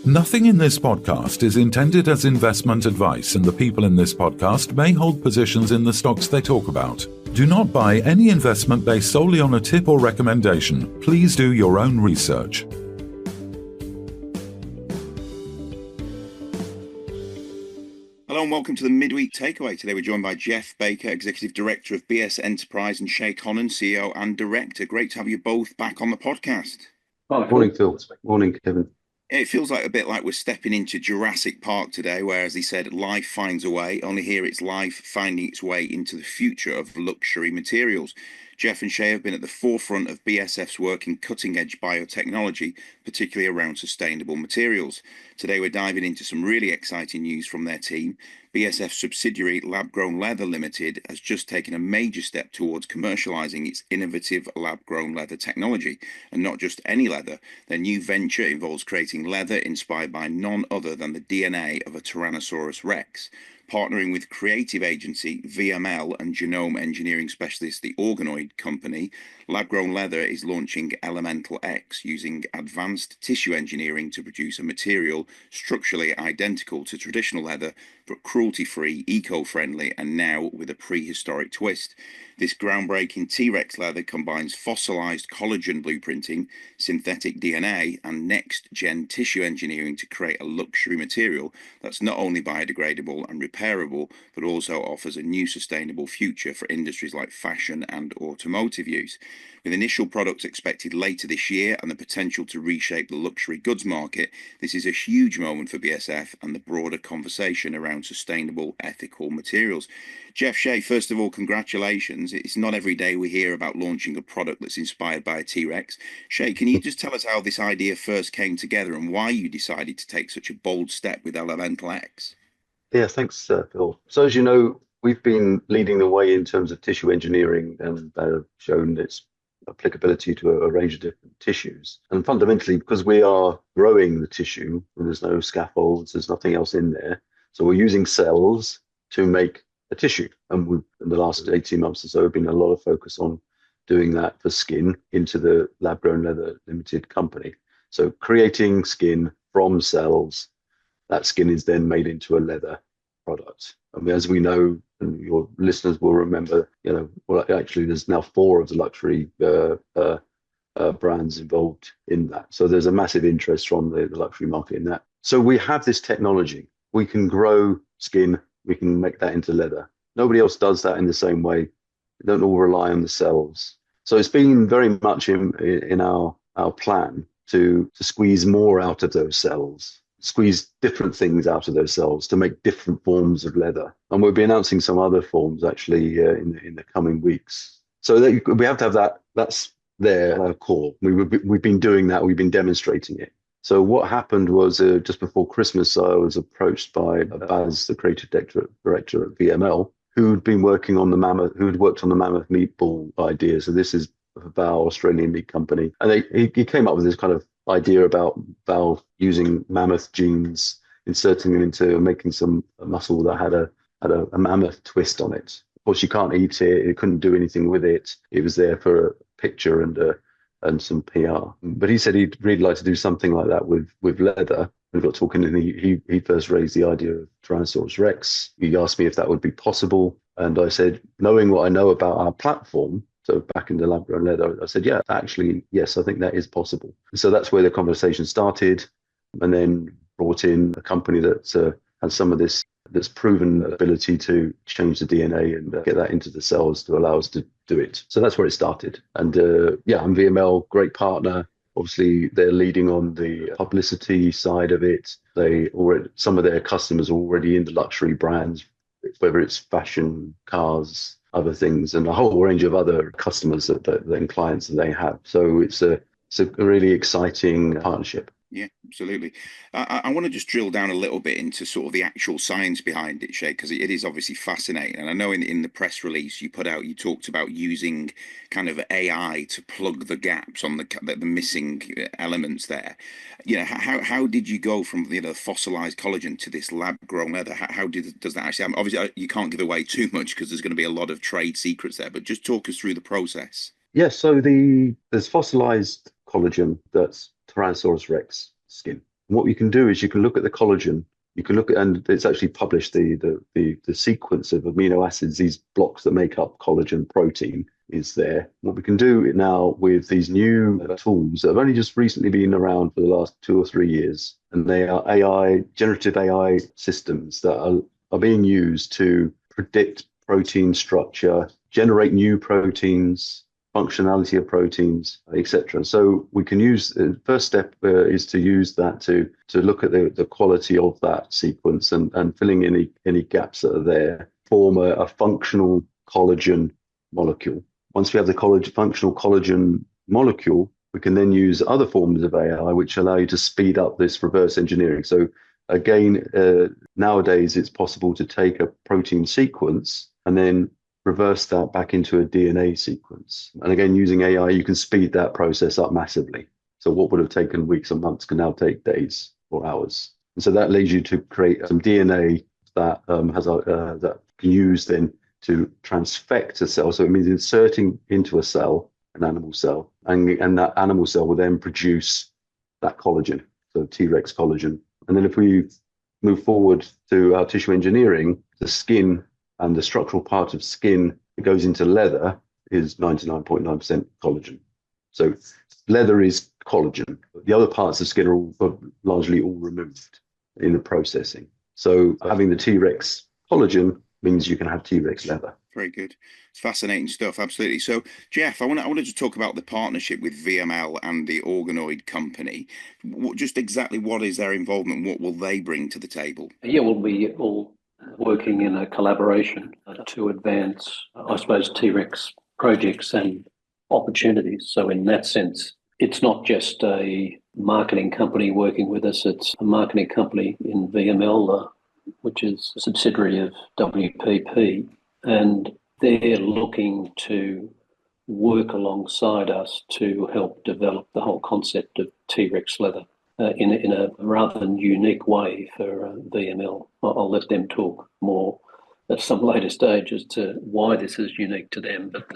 Nothing in this podcast is intended as investment advice, and the people in this podcast may hold positions in the stocks they talk about. Do not buy any investment based solely on a tip or recommendation. Please do your own research. Hello and welcome to the Midweek Takeaway. Today we're joined by Geoff Baker, Executive Director of BSF Enterprise, and Connon, CEO and Director. Great to have you both back on the podcast. Morning, Phil. Morning, Kevin. It feels like a bit like we're stepping into Jurassic Park today, where, as he said, life finds a way. Only here it's life finding its way into the future of luxury materials. Geoff and Shay have been at the forefront of BSF's work in cutting-edge biotechnology, particularly around sustainable materials. Today we're diving into some really exciting news from their team. BSF subsidiary Leather Ltd has just taken a major step towards commercialising its innovative lab-grown leather technology. And not just any leather. Their new venture involves creating leather inspired by none other than the DNA of a Tyrannosaurus rex. Partnering with creative agency VML and genome engineering specialist the Organoid company, lab-grown leather is launching Elemental X using advanced tissue engineering to produce a material structurally identical to traditional leather, but cruelty-free, eco-friendly, and now with a prehistoric twist. This groundbreaking T-Rex leather combines fossilised collagen blueprinting, synthetic DNA, and next-gen tissue engineering to create a luxury material that's not only biodegradable and repairable, but also offers a new sustainable future for industries like fashion and automotive use. With initial products expected later this year and the potential to reshape the luxury goods market, this is a huge moment for BSF and the broader conversation around sustainable, ethical materials. Geoff, Shay, first of all, congratulations. It's not every day we hear about launching a product that's inspired by a T-Rex. Shay, can you just tell us how this idea first came together and why you decided to take such a bold step with Elemental X? Yeah, thanks, Phil. So as you know, we've been leading the way in terms of tissue engineering and shown its applicability to a range of different tissues. And fundamentally, because we are growing the tissue, and there's no scaffolds, there's nothing else in there. So we're using cells to make a tissue. And in the last 18 months or so, there's been a lot of focus on doing that for skin into the Lab-Grown Leather Limited company. So creating skin from cells, that skin is then made into a leather product. I mean, as we know, and your listeners will remember, well, actually, there's now 4 of the luxury brands involved in that. So there's a massive interest from the luxury market in that. So we have this technology. We can grow skin. We can make that into leather. Nobody else does that in the same way. We don't all rely on the cells. So it's been very much in our plan to squeeze more out of those cells, squeeze different things out of those cells to make different forms of leather. And we'll be announcing some other forms actually in the coming weeks. So we have to have that. That's their core. We've been doing that. We've been demonstrating it. So what happened was just before Christmas, I was approached by Baz, the creative director at VML, who'd worked on the mammoth meatball idea. So this is a Val Australian meat company, and he came up with this kind of idea about Val using mammoth genes, inserting them into making some muscle that had a mammoth twist on it. Of course, you can't eat it. It couldn't do anything with it. It was there for a picture and some PR. But he said he'd really like to do something like that with leather. We got talking, and he first raised the idea of Tyrannosaurus rex. He asked me if that would be possible, and I said, knowing what I know about our platform, so back in the lab-grown leather, I said, yeah, actually, yes, I think that is possible. So that's where the conversation started, and then brought in a company that has some of this proven ability to change the DNA and get that into the cells to allow us to do it. So that's where it started. And I'm VML, great partner. Obviously, they're leading on the publicity side of it. Some of their customers are already in the luxury brands, whether it's fashion, cars, other things, and a whole range of other customers and clients that they have. So it's a really exciting partnership. Yeah, absolutely. I want to just drill down a little bit into sort of the actual science behind it, Shay, because it is obviously fascinating. And I know in the press release you put out, you talked about using kind of AI to plug the gaps on the missing elements there. How did you go from fossilized collagen to this lab-grown leather? Does that actually happen? Obviously, you can't give away too much because there's going to be a lot of trade secrets there. But just talk us through the process. Yes, so there's fossilized collagen that's Tyrannosaurus rex skin. And what you can do is you can look at the collagen. You can look at, and it's actually published the sequence of amino acids, these blocks that make up collagen protein is there. What we can do now with these new tools that have only just recently been around for the last 2 or 3 years, and they are generative AI systems that are being used to predict protein structure, generate new proteins, functionality of proteins, etc. So we can use the first step is to use that to look at the quality of that sequence and filling any gaps that are there, form a functional collagen molecule. Once we have the functional collagen molecule, we can then use other forms of AI which allow you to speed up this reverse engineering. So again, nowadays it's possible to take a protein sequence and then reverse that back into a DNA sequence. And again, using AI, you can speed that process up massively. So what would have taken weeks or months can now take days or hours. And so that leads you to create some DNA that that can use then to transfect a cell. So it means inserting into a cell, an animal cell, and that animal cell will then produce that collagen, so T-Rex collagen. And then if we move forward to our tissue engineering, the skin and the structural part of skin that goes into leather is 99.9% collagen. So leather is collagen. The other parts of skin are largely all removed in the processing. So having the T-Rex collagen means you can have T-Rex leather. Very good. It's fascinating stuff, absolutely. So, Geoff, I wanted to talk about the partnership with VML and the Organoid company. Just exactly what is their involvement? What will they bring to the table? Yeah, we'll be all working in a collaboration to advance, I suppose, T-Rex projects and opportunities. So in that sense, it's not just a marketing company working with us, it's a marketing company in VML, which is a subsidiary of WPP, and they're looking to work alongside us to help develop the whole concept of T-Rex leather in a rather unique way for VML. I'll let them talk more at some later stage as to why this is unique to them, but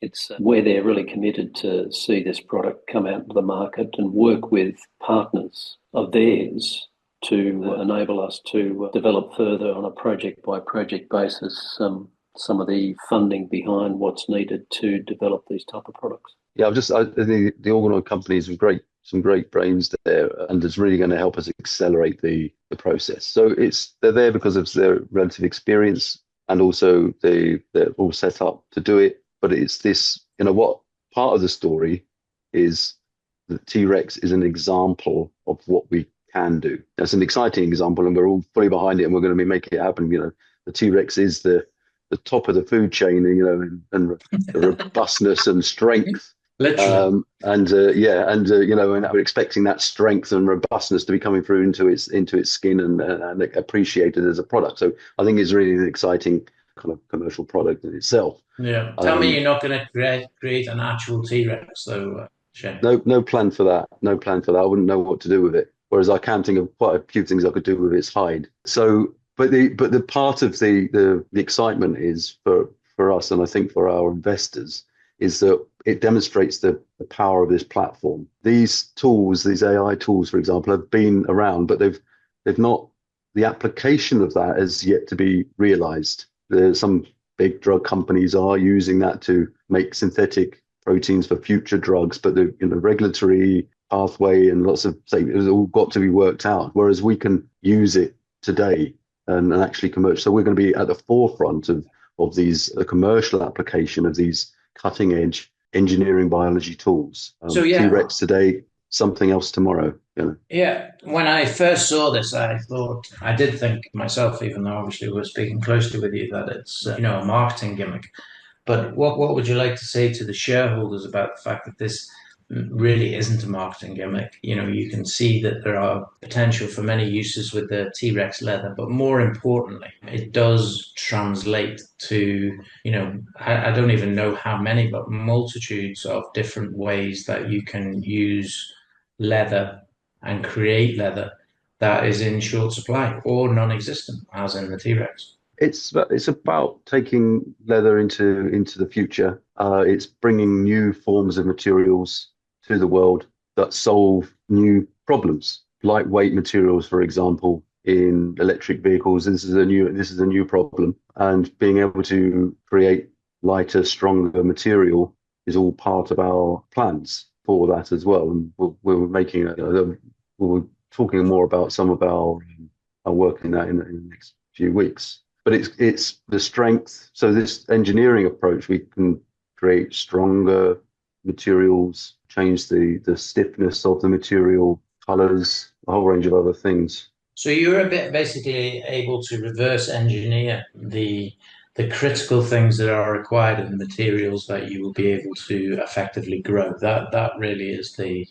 it's where they're really committed to see this product come out into the market and work with partners of theirs to enable us to develop further on a project-by-project basis some of the funding behind what's needed to develop these type of products. Yeah, the Organoid company is some great brains there, and it's really going to help us accelerate the process. So they're there because of their relative experience, and also they're all set up to do it. But it's this, what part of the story is that T-Rex is an example of what we can do. That's an exciting example, and we're all fully behind it, and we're going to be making it happen. The T-Rex is the top of the food chain, and the robustness and strength. Literally. And we're expecting that strength and robustness to be coming through into its skin and appreciated as a product. So I think it's really an exciting kind of commercial product in itself. Yeah. Tell me you're not going to create an actual T-Rex, though, Shane. No plan for that. No plan for that. I wouldn't know what to do with it. Whereas I can think of quite a few things I could do with its hide. So, but the part of the excitement is for us, and I think for our investors, is that it demonstrates the power of this platform. These tools, these AI tools, for example, have been around, but they've not, the application of that has yet to be realized. There's some big drug companies are using that to make synthetic proteins for future drugs, but the regulatory pathway and lots of things has all got to be worked out. Whereas we can use it today and actually commercial. So we're going to be at the forefront of the commercial application of these cutting edge engineering biology tools. T-Rex today, something else tomorrow. Yeah, when I first saw this, I did think myself, even though obviously we're speaking closely with you, that it's a marketing gimmick. But what would you like to say to the shareholders about the fact that this really isn't a marketing gimmick? You can see that there are potential for many uses with the T-Rex leather, but more importantly, it does translate to, I don't even know how many, but multitudes of different ways that you can use leather and create leather that is in short supply or non-existent, as in the T-Rex. It's about taking leather into the future. It's bringing new forms of materials to the world that solve new problems. lightweight materials, for example, in electric vehicles. This is a new problem, and being able to create lighter, stronger material is all part of our plans for that as well. And we're talking more about some of our work in that in the next few weeks. But it's the strength. So this engineering approach, we can create stronger materials, change the stiffness of the material, colors, a whole range of other things. So you're a bit basically able to reverse engineer the critical things that are required in the materials that you will be able to effectively grow. That really is the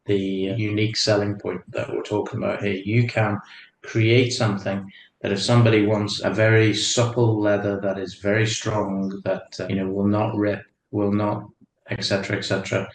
unique selling point that we're talking about here. You can create something that if somebody wants a very supple leather that is very strong, that will not rip, will not, etc., etc.,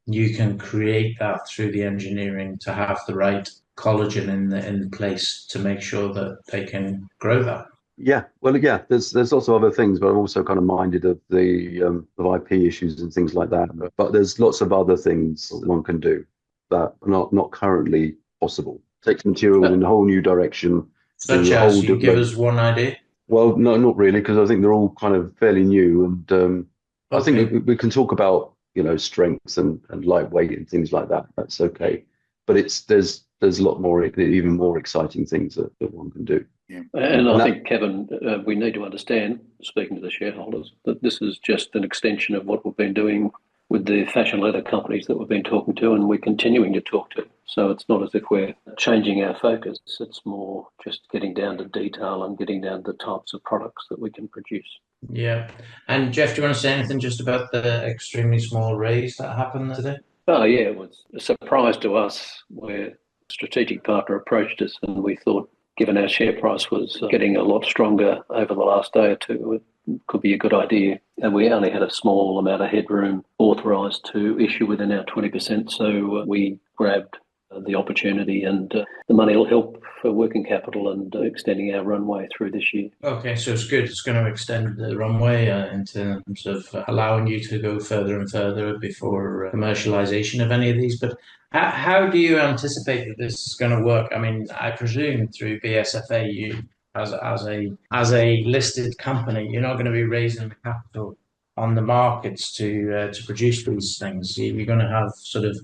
you can create that through the engineering to have the right collagen in place to make sure that they can grow that. Yeah, well, yeah. There's lots of other things, but I'm also kind of minded of the of IP issues and things like that. But there's lots of other things that one can do that are not currently possible. Takes materials in a whole new direction. Such as, you give us one idea? Well, no, not really, because I think they're all kind of fairly new, and I think we can talk about strengths and lightweight and things like that. That's okay, but there's a lot more, even more exciting things that one can do. Yeah. And I think, Kevin, we need to understand, speaking to the shareholders, that this is just an extension of what we've been doing with the fashion leather companies that we've been talking to and we're continuing to talk to. So it's not as if we're changing our focus. It's more just getting down to detail and getting down to the types of products that we can produce. Yeah. And Geoff, do you want to say anything just about the extremely small raise that happened today? Oh, yeah, it was a surprise to us where a strategic partner approached us and we thought, given our share price was getting a lot stronger over the last day or two, it could be a good idea. And we only had a small amount of headroom authorised to issue within our 20%. So we grabbed the opportunity, and the money will help for working capital and extending our runway through this year. Okay, so it's good. It's going to extend the runway in terms of allowing you to go further and further before commercialization of any of these. But how do you anticipate that this is going to work? I mean, I presume through BSFA, you as a listed company, you're not going to be raising the capital on the markets to produce these things. You're going to have sort of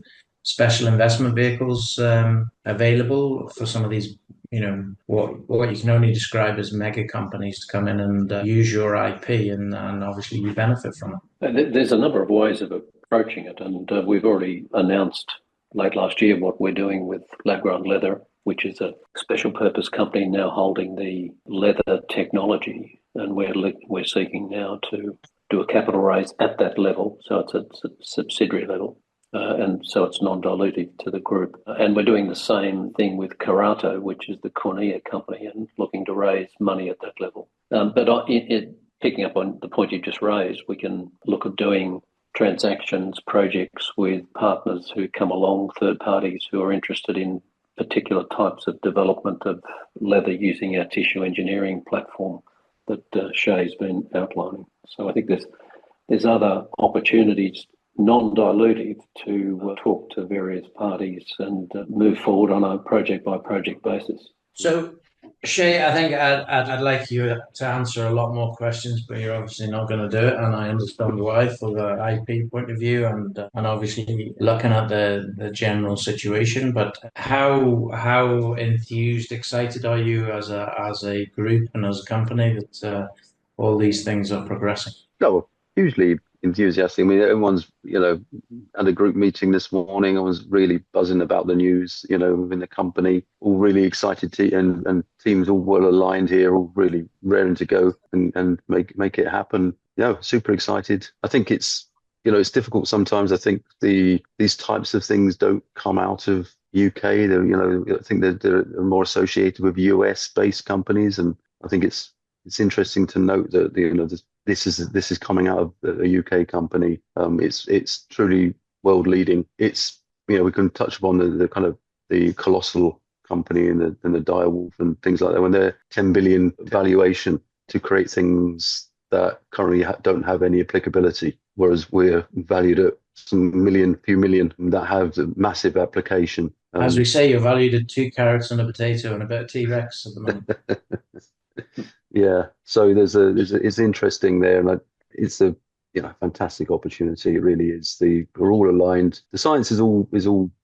special investment vehicles available for some of these, what you can only describe as mega companies to come in and use your IP, and obviously you benefit from it. There's a number of ways of approaching it, and we've already announced late last year what we're doing with lab-grown leather, which is a special purpose company now holding the leather technology, and we're seeking now to do a capital raise at that level, so it's a subsidiary level. And so it's non-dilutive to the group. And we're doing the same thing with Karato, which is the cornea company, and looking to raise money at that level. But picking up on the point you just raised, we can look at doing transactions, projects with partners who come along, third parties who are interested in particular types of development of leather using our tissue engineering platform that Shay's been outlining. So I think there's other opportunities, non-dilutive, to talk to various parties and move forward on a project-by-project basis. So, Shay, I think I'd like you to answer a lot more questions, but you're obviously not going to do it, and I understand why, for the IP point of view, and obviously looking at the general situation. But how enthused, excited are you as a group and as a company that all these things are progressing? No, hugely enthusiastic. I mean, everyone's, at a group meeting this morning, I was really buzzing about the news, within the company, all really excited and teams all well aligned here, all really raring to go and make it happen. Super excited. I think it's difficult sometimes. I think these types of things don't come out of UK. I think they're more associated with US based companies, and I think it's interesting to note that this is coming out of a UK company. It's truly world leading. It's we can touch upon the kind of the colossal company and the direwolf and things like that, when they're 10 billion valuation to create things that currently don't have any applicability, whereas we're valued at few million that have massive application. As we say, you're valued at 2 carrots and a potato and a bit of T-Rex at the moment. Yeah, so it's interesting there, and it's a fantastic opportunity. It really is. We're all aligned. The science is all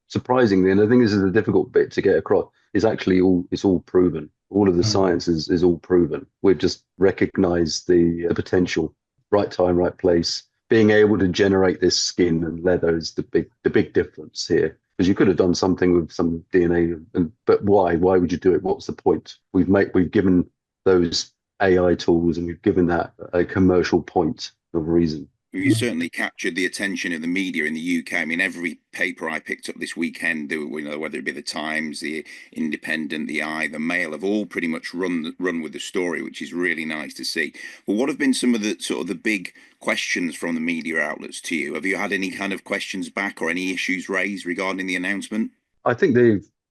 surprisingly, and I think this is the difficult bit to get across. Is actually it's all proven. All of the science is all proven. We've just recognised the potential. Right time, right place. Being able to generate this skin and leather is the big difference here. Because you could have done something with some DNA, but why? Why would you do it? What's the point? We've given those AI tools, and we've given that a commercial point of reason. You certainly captured the attention of the media in the UK. I mean, every paper I picked up this weekend, whether it be the Times, the Independent, the Eye, the Mail, have all pretty much run with the story, which is really nice to see. Well, what have been some of the sort of the big questions from the media outlets to you? Have you had any kind of questions back or any issues raised regarding the announcement? I think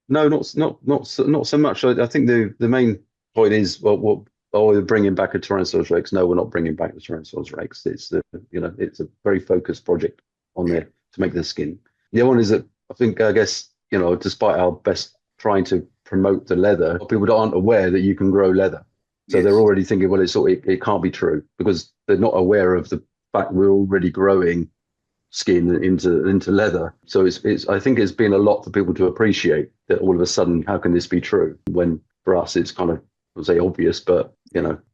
not so much. I think the main point is we're bringing back a Tyrannosaurus Rex. No, we're not bringing back the Tyrannosaurus Rex. It's it's a very focused project on there to make the skin. The other one is that I guess despite our best trying to promote the leather, people aren't aware that you can grow leather. So they're already thinking, well, it can't be true, because they're not aware of the fact we're already growing skin into leather. So I think it's been a lot for people to appreciate that all of a sudden, how can this be true? When for us, it's kind of, I would say, obvious, but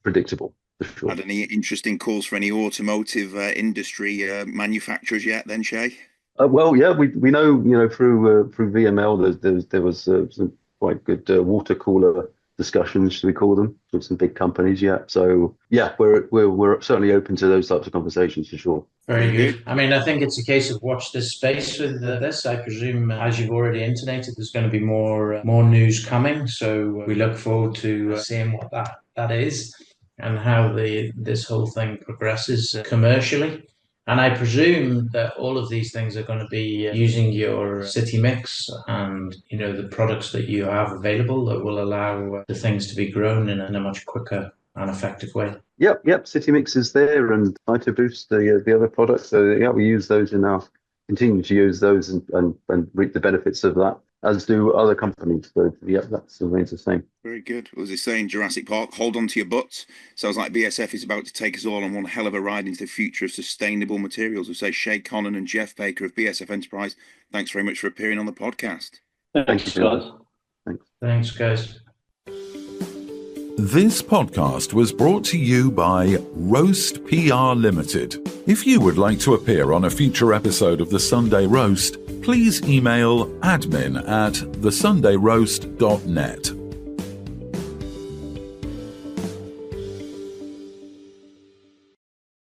predictable for sure. Had any interesting calls for any automotive industry manufacturers yet then, Shay? Well, yeah, we know through VML there was some quite good water cooler discussions, should we call them, with some big companies. Yeah, so yeah, we're certainly open to those types of conversations for sure. Very good. I mean, I think it's a case of watch this space with this. I presume, as you've already intimated, there's going to be more news coming. So we look forward to seeing what that is and how this whole thing progresses commercially. And I presume that all of these things are going to be using your city mix and the products that you have available that will allow the things to be grown in a much quicker and effective way. Yep. City Mix is there, and Nitro Boost, the other products. So yeah, we use those continue to use those and reap the benefits of that, as do other companies. So yeah, that remains the same. Very good. As they say in Jurassic Park, hold on to your butts. Sounds like BSF is about to take us all on one hell of a ride into the future of sustainable materials. We say Shay Connon and Geoff Baker of BSF Enterprise, thanks very much for appearing on the podcast. Thanks, guys. Thanks, guys. This podcast was brought to you by Roast PR Limited. If you would like to appear on a future episode of The Sunday Roast, please email admin@thesundayroast.net.